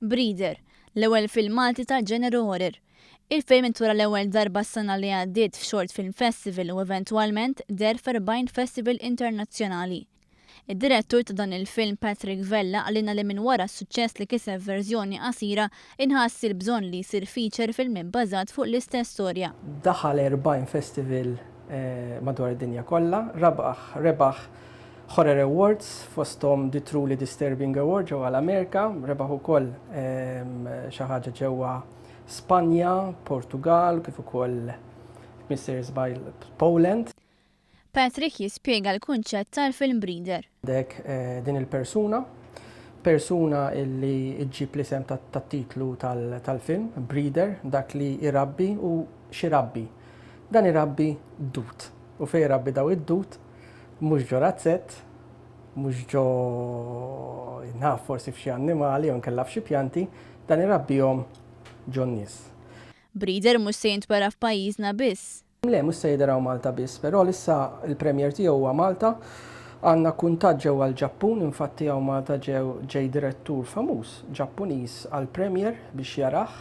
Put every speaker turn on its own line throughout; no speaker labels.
Breeder, l-ewwel film Malti tal-ġeneru horror. Il-film intwera l-ewwel darba s-sena li għaddiet f'Short Film Festival u eventwalment der f'40 festival internazzjonali. Id-direttur ta' dan il-film Patrick Vella għalina li minn wara s-suċċess li kiseb verżjoni qasira inħassi l-bżonn li jsir feature film bbażat fuq l-istess storja.
Daħal 40 festival madwar id-dinja kollha, rebaħ Horror Awards fosthom The Truly Disturbing Award ġewwa l-Amerika, rebaħ ukoll xi ħaġa ġewwa Spanja, Portugal, kif ukoll Misters by Poland.
Patrick jispjega l-kunċett tal-film Breeder.
Dek din il-persuna illi iġġib l-isem tat-titlu tal-film, Breeder, dak li irabbi u xirabbi. Dan irabbi dut. U fejn irabbi daw id-dut, mhux ġo razzett, mhux ġo naf forsi f'xi annimali jew nkella f'xi pjanti, dan irabbihom ġo nies.
Breeder mhux se jintwera f'pajjiżna biss.
Le, mhux se jidheraw Malta biss, però issa il-premier tiegħu huwa Malta. Għandna kuntatt ġewwa l-Ġappun, infatti hawn Malta ġej direttur famuż Ġappuniż għall-premier biex jarah.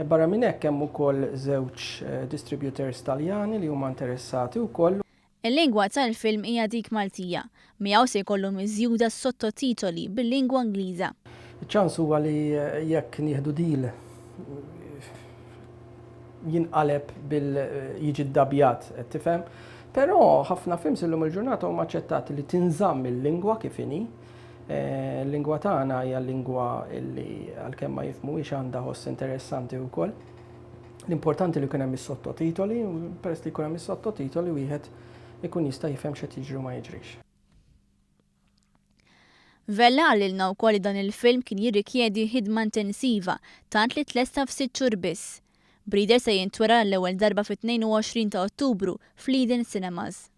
Barra minn hekk hemm ukoll żewġ distributors Taljani li huma interessati wkoll.
Il-lingwa tal-film hija dik Maltija, miegħu se jkollu miżjuda sottotitoli bil-lingwa Ingliża.
Iċ-ċans huwa li jekk nieħdu deal jinqaleb jiġi ddabjat, qed tifhem. Però ħafna films illum il-ġurnata huma aċċettati li tinżamm il-lingwa kif inhi. Il-lingwa tagħna hija lingwa li għalkemm ma jifhmuhiex għandha ħoss interessanti wkoll. L-importanti li jkun hemm is-sottotitoli, u peress li jkun hemm is-sottotitoli wieħed ikun jista' jifhem x'qed jiġri u ma jiġrix.
Vella għalilna wkoll li dan il-film kien jirrikjedi ħidma intensiva tant li tlesta f'6 xhur biss. Breeder se jintwera l-ewwel darba fit-22 ta' Ottubru fl-Eden Cinemas.